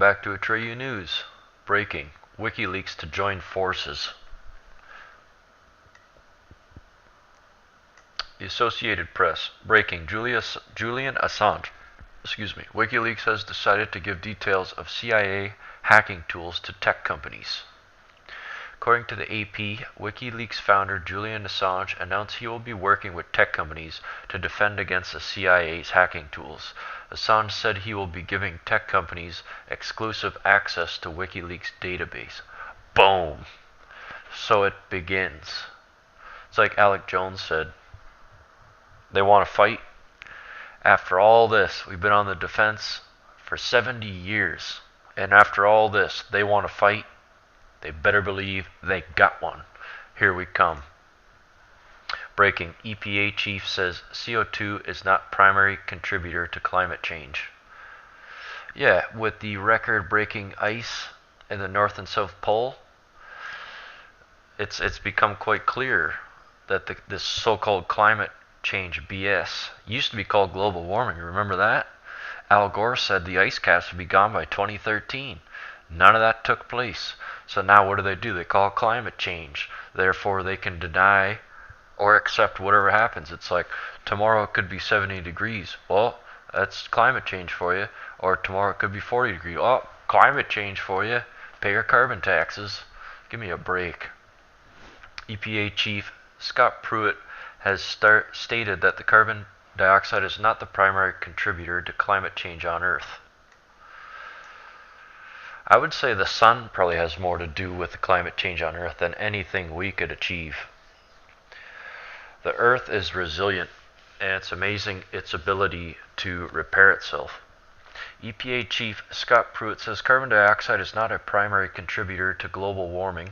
back to Atreyu News. Breaking. WikiLeaks to join forces. The Associated Press. Breaking. Julian Assange. WikiLeaks has decided to give details of CIA hacking tools to tech companies. According to the AP, WikiLeaks founder Julian Assange announced he will be working with tech companies to defend against the CIA's hacking tools. Assange said he will be giving tech companies exclusive access to WikiLeaks' database. Boom! So it begins. It's like Alec Jones said. They want to fight? After all this, we've been on the defense for 70 years. And after all this, they want to fight? They better believe they got one. Here we come. Breaking. EPA chief says CO2 is not primary contributor to climate change. Yeah, with the record-breaking ice in the North and South Pole, it's become quite clear that this so-called climate change BS used to be called global warming. Remember that? Al Gore said the ice caps would be gone by 2013. None of that took place. So now what do? They call it climate change. Therefore, they can deny or accept whatever happens. It's like tomorrow it could be 70 degrees. Well, that's climate change for you. Or tomorrow it could be 40 degrees. Oh, climate change for you. Pay your carbon taxes. Give me a break. EPA Chief Scott Pruitt has stated that the carbon dioxide is not the primary contributor to climate change on Earth. I would say the sun probably has more to do with the climate change on Earth than anything we could achieve. The Earth is resilient, and it's amazing its ability to repair itself. EPA Chief Scott Pruitt says carbon dioxide is not a primary contributor to global warming.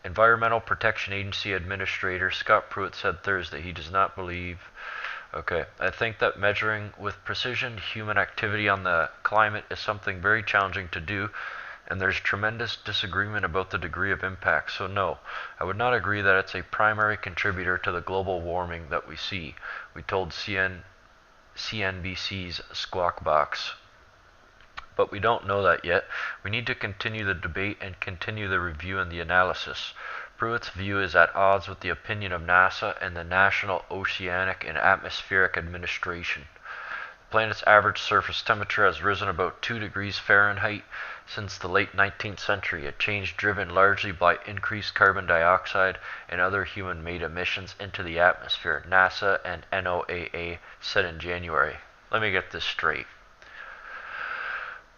Environmental Protection Agency Administrator Scott Pruitt said Thursday he does not believe. Okay, I think that measuring with precision human activity on the climate is something very challenging to do, and there's tremendous disagreement about the degree of impact. So no, I would not agree that it's a primary contributor to the global warming that we see. We told CNBC's Squawk Box. But we don't know that yet. We need to continue the debate and continue the review and the analysis. Pruitt's view is at odds with the opinion of NASA and the National Oceanic and Atmospheric Administration. The planet's average surface temperature has risen about 2 degrees Fahrenheit since the late 19th century, a change driven largely by increased carbon dioxide and other human-made emissions into the atmosphere, NASA and NOAA said in January. Let me get this straight.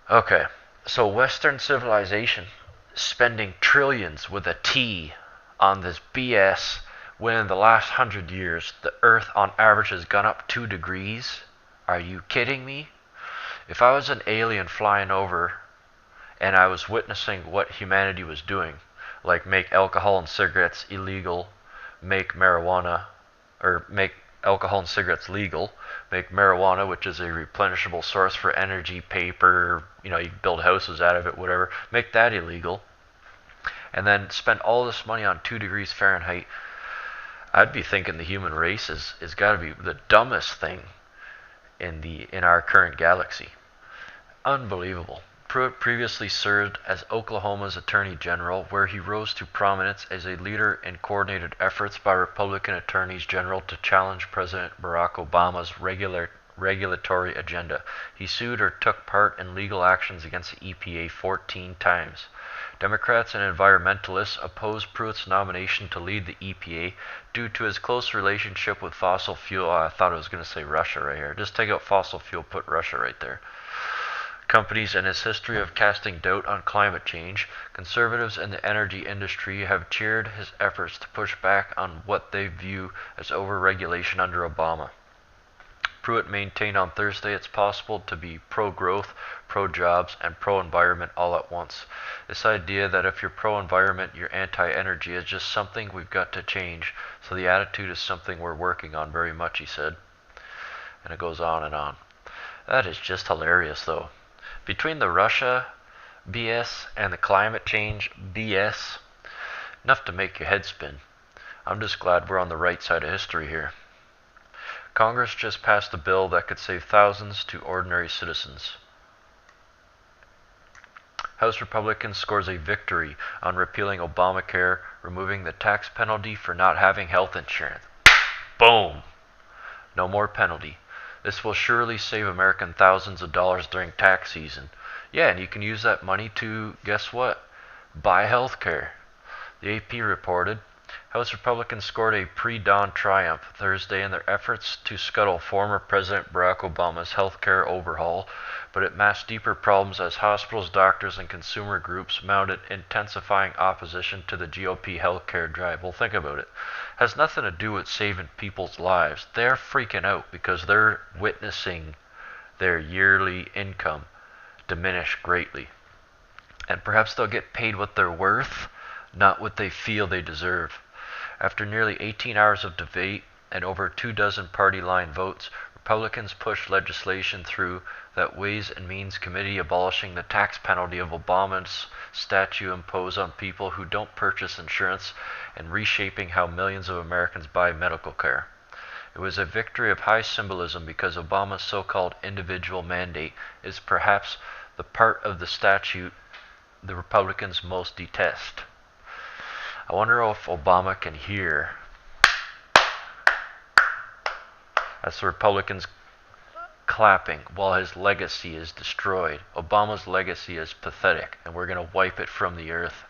Okay, so Western civilization spending trillions with a T on this BS when in the last 100 years the Earth on average has gone up 2 degrees? Are you kidding me? If I was an alien flying over and I was witnessing what humanity was doing, like make alcohol and cigarettes illegal, make marijuana, or make alcohol and cigarettes legal, make marijuana, which is a replenishable source for energy, paper, you build houses out of it, whatever, make that illegal, and then spend all this money on 2 degrees Fahrenheit, I'd be thinking the human race is got to be the dumbest thing in our current galaxy. Unbelievable. Pruitt previously served as Oklahoma's Attorney General, where he rose to prominence as a leader in coordinated efforts by Republican attorneys general to challenge President Barack Obama's regulatory agenda. He sued or took part in legal actions against the EPA 14 times. Democrats and environmentalists opposed Pruitt's nomination to lead the EPA due to his close relationship with fossil fuel. I thought I was going to say Russia right here. Just take out fossil fuel, put Russia right there. Companies and his history of casting doubt on climate change, conservatives in the energy industry have cheered his efforts to push back on what they view as overregulation under Obama. Pruitt maintained on Thursday it's possible to be pro-growth, pro-jobs, and pro-environment all at once. This idea that if you're pro-environment, you're anti-energy is just something we've got to change, so the attitude is something we're working on very much, he said. And it goes on and on. That is just hilarious, though. Between the Russia BS and the climate change BS, enough to make your head spin. I'm just glad we're on the right side of history here. Congress just passed a bill that could save thousands to ordinary citizens. House Republicans scores a victory on repealing Obamacare, removing the tax penalty for not having health insurance. Boom! No more penalty. This will surely save American thousands of dollars during tax season. Yeah, and you can use that money to, guess what? Buy health care. The AP reported House Republicans scored a pre-dawn triumph Thursday in their efforts to scuttle former President Barack Obama's health care overhaul, but it masked deeper problems as hospitals, doctors, and consumer groups mounted intensifying opposition to the GOP health care drive. Well, think about it. It has nothing to do with saving people's lives. They're freaking out because they're witnessing their yearly income diminish greatly. And perhaps they'll get paid what they're worth, not what they feel they deserve. After nearly 18 hours of debate and over 24 party line votes, Republicans pushed legislation through that Ways and Means Committee abolishing the tax penalty of Obama's statute imposed on people who don't purchase insurance and reshaping how millions of Americans buy medical care. It was a victory of high symbolism because Obama's so-called individual mandate is perhaps the part of the statute the Republicans most detest. I wonder if Obama can hear. That's the Republicans clapping while his legacy is destroyed. Obama's legacy is pathetic, and we're going to wipe it from the earth.